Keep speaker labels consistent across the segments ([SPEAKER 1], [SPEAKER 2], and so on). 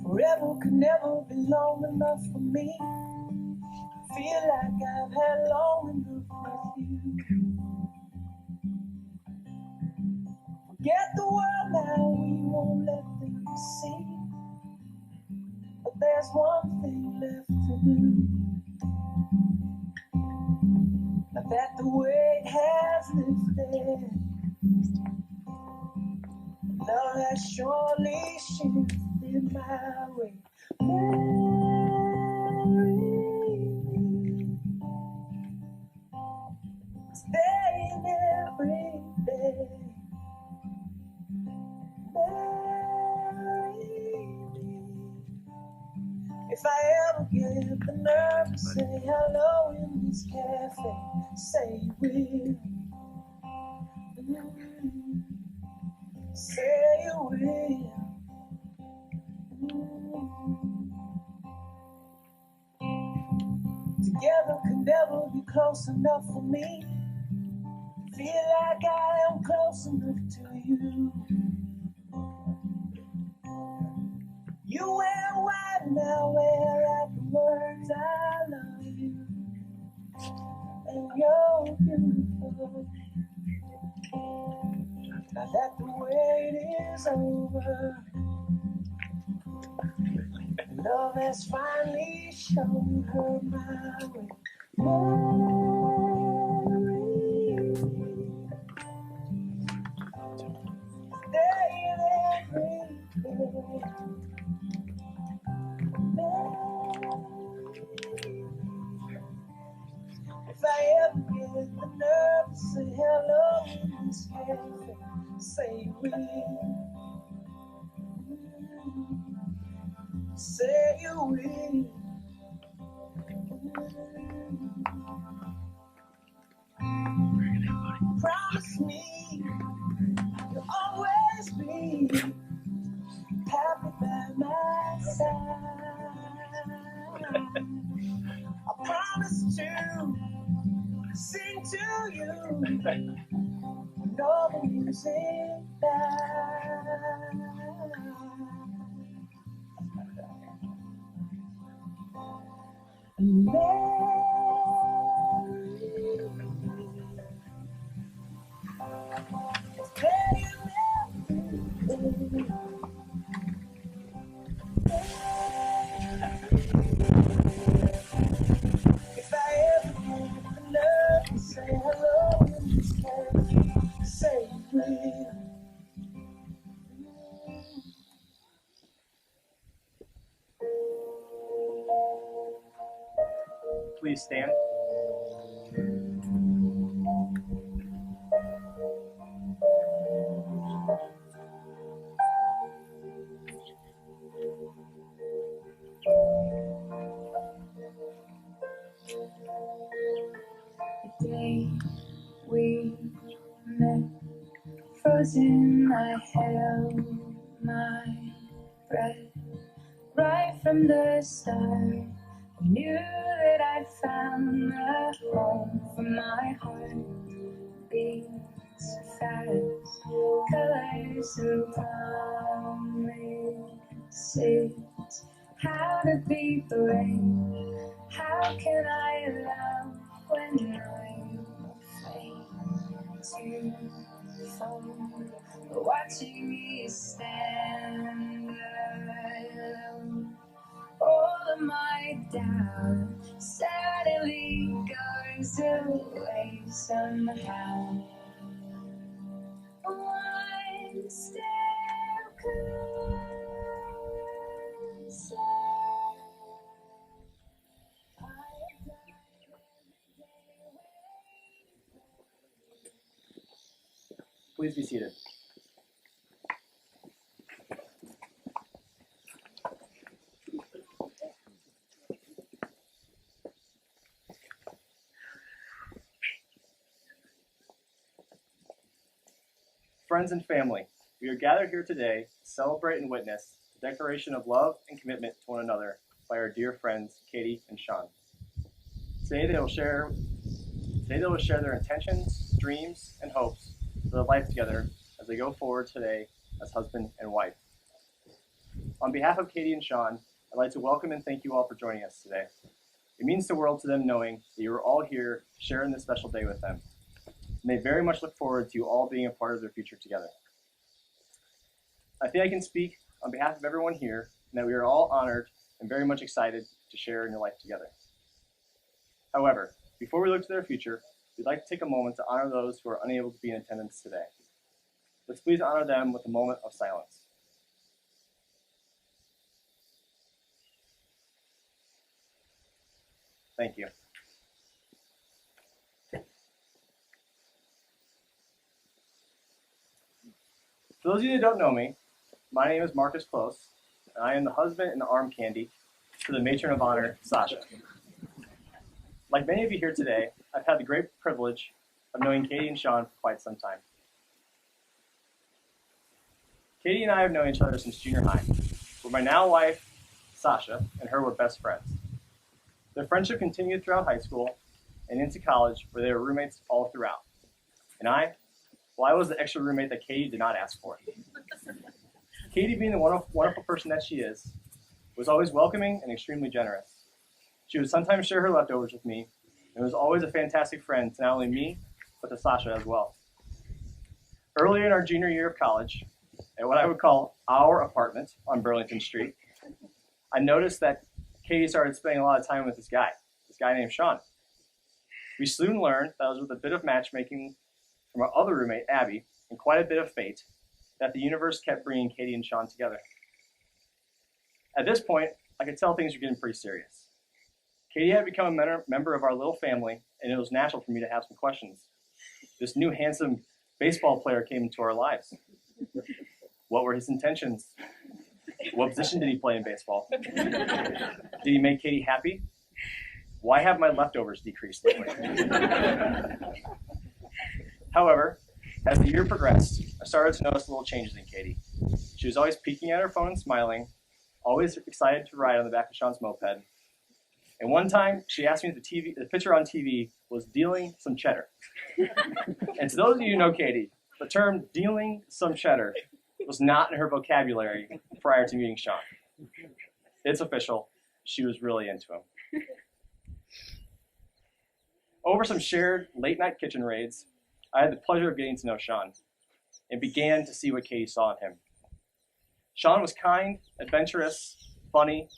[SPEAKER 1] Forever could never be long enough for me. Feel like I've had long enough with you. Forget the world now, we won't let them see. But there's one thing left to do. Now that the weight has lifted, love has surely shifted my way. Marry me today and every day. Marry me. If I ever get the nerve to say hello in this cafe, say you will. Say you will. Together could never be close enough for me. Feel like I am close enough to you. You wear white and I wear out the words I love you. And you're beautiful. Now that the wait is over, love has finally shown her my way. If I ever get the nerve to say hello in this cafe, say you will. Say you will. Promise me you'll always be happy by my side. I promise to sing to you when all the music dies. If I ever get the nerve to say hello in this cafe, say you will.
[SPEAKER 2] Please stand.
[SPEAKER 1] The day we met, frozen, I held my breath. Right from the start, I knew that I'd found a home for my heart. Beats fast, colors and promises. How to be brave, how can I love when I'm afraid to fall? Watching me stand alone, all of my doubt suddenly goes away somehow. One step closer, I've done every day waiting.
[SPEAKER 2] Please be seated. Friends and family, we are gathered here today to celebrate and witness the declaration of love and commitment to one another by our dear friends Katie and Sean. Today they will share their intentions, dreams, and hopes for their life together as they go forward today as husband and wife. On behalf of Katie and Sean, I'd like to welcome and thank you all for joining us today. It means the world to them knowing that you are all here sharing this special day with them. And they very much look forward to you all being a part of their future together. I think I can speak on behalf of everyone here and that we are all honored and very much excited to share in your life together. However, before we look to their future, we'd like to take a moment to honor those who are unable to be in attendance today. Let's please honor them with a moment of silence. Thank you. For those of you that don't know me, my name is Marcus Close, and I am the husband and arm candy to the matron of honor, Sasha. Like many of you here today, I've had the great privilege of knowing Katie and Sean for quite some time. Katie and I have known each other since junior high, where my now wife, Sasha, and her were best friends. Their friendship continued throughout high school and into college, where they were roommates all throughout. And I was the extra roommate that Katie did not ask for. Katie, being the wonderful person that she is, was always welcoming and extremely generous. She would sometimes share her leftovers with me, and was always a fantastic friend to not only me, but to Sasha as well. Earlier in our junior year of college, at what I would call our apartment on Burlington Street, I noticed that Katie started spending a lot of time with this guy named Sean. We soon learned that it was with a bit of matchmaking from our other roommate, Abby, and quite a bit of fate, that the universe kept bringing Katie and Sean together. At this point, I could tell things were getting pretty serious. Katie had become a member of our little family, and it was natural for me to have some questions. This new handsome baseball player came into our lives. What were his intentions? What position did he play in baseball? Did he make Katie happy? Why have my leftovers decreased lately? However, as the year progressed, I started to notice little changes in Katie. She was always peeking at her phone and smiling, always excited to ride on the back of Sean's moped. And one time, she asked me if the picture on TV was dealing some cheddar. And to those of you who know Katie, the term dealing some cheddar was not in her vocabulary prior to meeting Sean. It's official. She was really into him. Over some shared late-night kitchen raids, I had the pleasure of getting to know Sean and began to see what Katie saw in him. Sean was kind, adventurous, funny,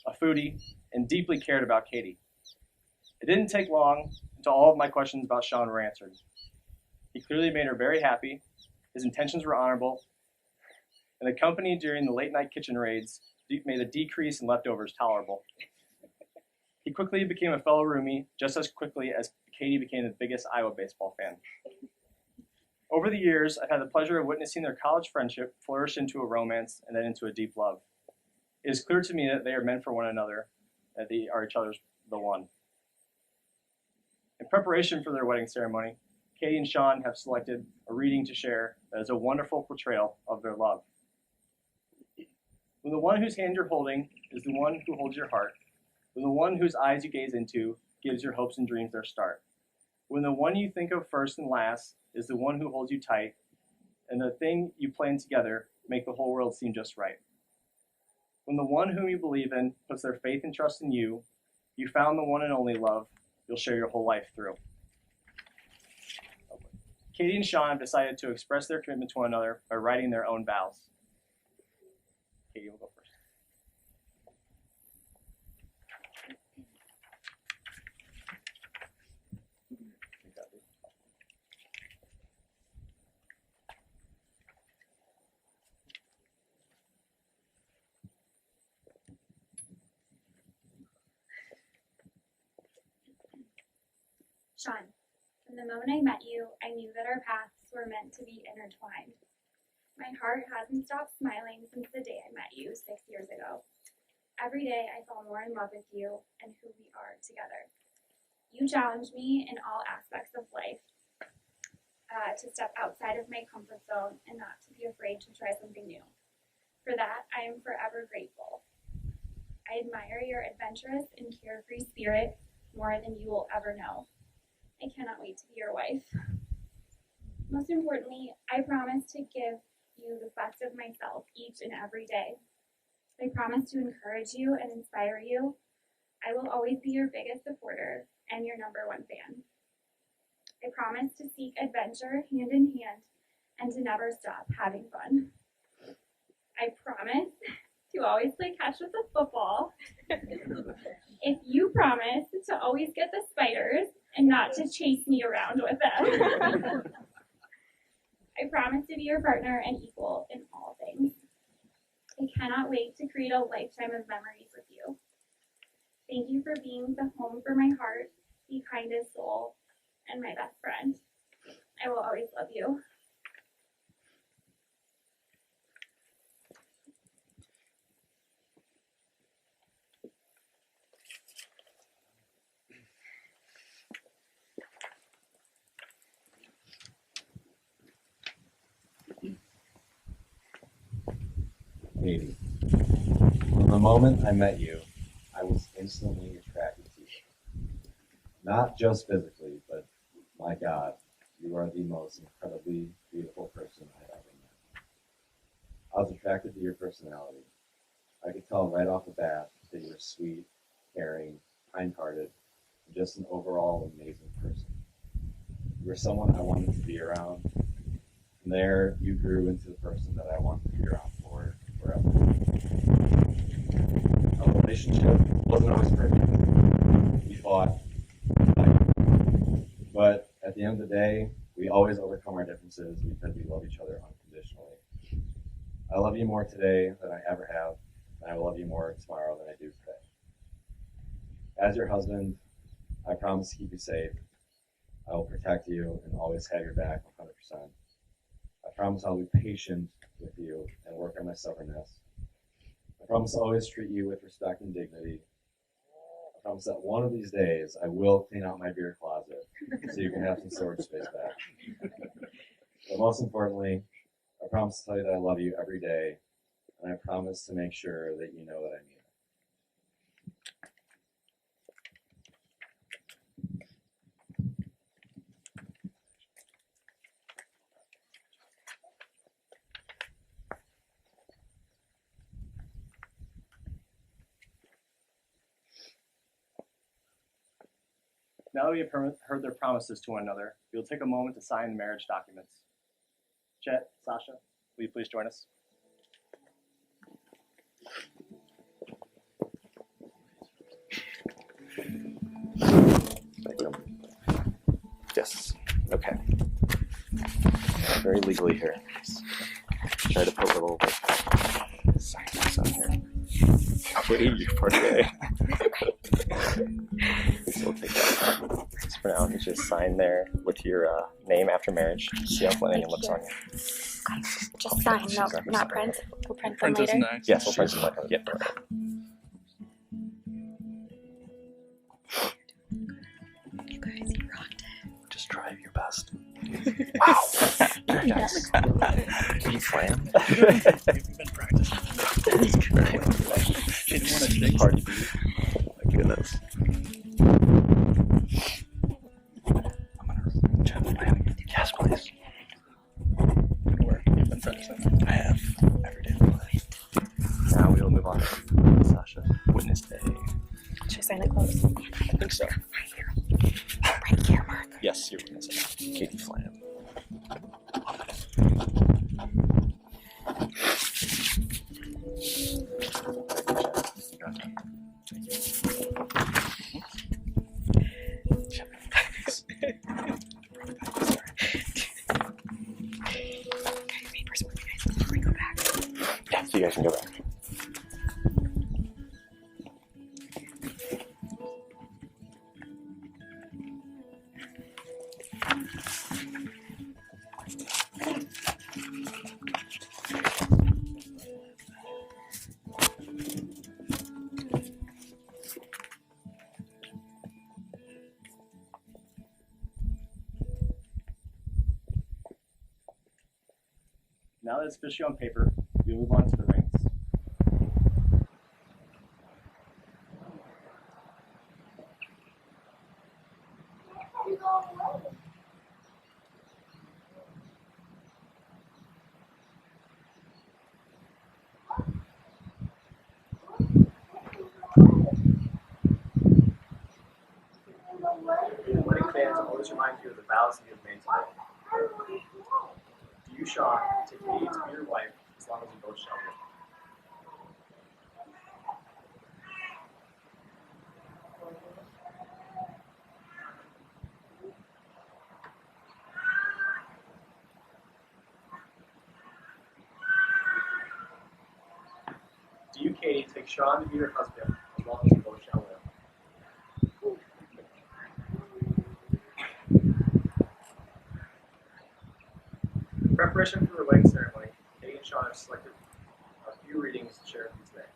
[SPEAKER 2] a foodie, and deeply cared about Katie. It didn't take long until all of my questions about Sean were answered. He clearly made her very happy, his intentions were honorable, and the company during the late-night kitchen raids made a decrease in leftovers tolerable. He quickly became a fellow roomie, just as quickly as Katie became the biggest Iowa baseball fan. Over the years, I've had the pleasure of witnessing their college friendship flourish into a romance and then into a deep love. It is clear to me that they are meant for one another, that they are each other's the one. In preparation for their wedding ceremony, Katie and Sean have selected a reading to share that is a wonderful portrayal of their love. When the one whose hand you're holding is the one who holds your heart, when the one whose eyes you gaze into gives your hopes and dreams their start, when the one you think of first and last is the one who holds you tight, and the thing you plan together make the whole world seem just right. When the one whom you believe in puts their faith and trust in you, you found the one and only love you'll share your whole life through. Katie and Sean have decided to express their commitment to one another by writing their own vows. Katie will go first.
[SPEAKER 3] Sean, from the moment I met you, I knew that our paths were meant to be intertwined. My heart hasn't stopped smiling since the day I met you 6 years ago. Every day I fall more in love with you and who we are together. You challenge me in all aspects of life to step outside of my comfort zone and not to be afraid to try something new. For that, I am forever grateful. I admire your adventurous and carefree spirit more than you will ever know. I cannot wait to be your wife. Most importantly, I promise to give you the best of myself each and every day. I promise to encourage you and inspire you. I will always be your biggest supporter and your #1 fan. I promise to seek adventure hand in hand and to never stop having fun. I promise to always play catch with the football. If you promise to always get the spiders and not to chase me around with them. I promise to be your partner and equal in all things. I cannot wait to create a lifetime of memories with you. Thank you for being the home for my heart, the kindest soul, and my best friend. I will always love you.
[SPEAKER 4] Katie, from the moment I met you, I was instantly attracted to you. Not just physically, but my God, You are the most incredibly beautiful person I've ever met. I was attracted to your personality. I could tell right off the bat that you were sweet, caring, kind-hearted, and just an overall amazing person. You were someone I wanted to be around. From there, you grew into the person that I wanted to be around for forever. Our relationship wasn't always perfect. We fought, but at the end of the day, we always overcome our differences because we love each other unconditionally. I love you more today than I ever have, and I will love you more tomorrow than I do today. As your husband, I promise to keep you safe. I will protect you and always have your back 100%. I promise I'll be patient with you and work on my stubbornness. I promise to always treat you with respect and dignity. I promise that one of these days I will clean out my beer closet so you can have some storage space back. But most importantly, I promise to tell you that I love you every day, and I promise to make sure that you know that I mean it.
[SPEAKER 2] Now that we have heard their promises to one another, we will take a moment to sign the marriage documents. Chet, Sasha, will you please join us?
[SPEAKER 5] Thank you. Yes. Okay. Very legally here. Try to put a little signs on here. Wait for today. We'll take that. So for now, you just sign there with your name after marriage. See how Flanagan looks on you.
[SPEAKER 6] Just sign, no, not print. We'll print them later.
[SPEAKER 7] Nice.
[SPEAKER 5] Yes, we'll print them later. Yeah.
[SPEAKER 6] You guys, you rocked it.
[SPEAKER 5] Just try your best. Wow. Yes. Can you slam?
[SPEAKER 7] We've been practicing. Didn't want to shake.
[SPEAKER 5] Hard to beat. Oh my goodness. I'm gonna chat Flanagan. Yes, please.
[SPEAKER 7] Good work. You've been practicing.
[SPEAKER 5] I have every day of my life. Now we'll move on to Sasha. Witness day.
[SPEAKER 6] Should I sign it close?
[SPEAKER 5] I think so.
[SPEAKER 6] Right here, Mark.
[SPEAKER 5] Yes, you're witnessing. Katie Flanagan. Yeah, so you guys can go back.
[SPEAKER 2] Now that it's officially on paper, we'll move on to the rings. Wedding fans always remind you of the vows you have made today. Do you, Sean, take Katie to be your wife as long as you both shall live? Do you, Katie, take Sean to be your husband as long as you both shall live? In preparation for the wedding ceremony, Katie and Sean have selected a few readings to share with you today.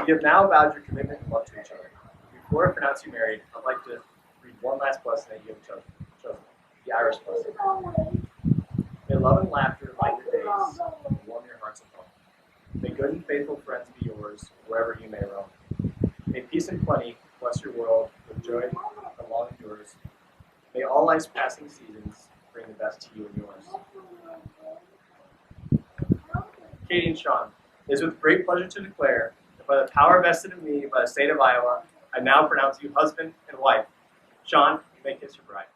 [SPEAKER 2] You have now vowed your commitment and love to each other. Before I pronounce you married, I'd like to read one last blessing that you have chosen, the Irish blessing. May love and laughter light your days and warm your hearts and home. May good and faithful friends be yours wherever you may roam. May peace and plenty bless your world with joy that long endures. May all life's passing seasons bring the best to you and yours. Katie and Sean, it is with great pleasure to declare that by the power vested in me by the state of Iowa, I now pronounce you husband and wife. Sean, you may kiss your bride.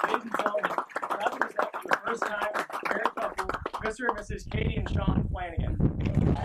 [SPEAKER 2] Ladies and gentlemen, wrapping this up for the first time, married couple, Mr. and Mrs. Katie and Sean Flanagan.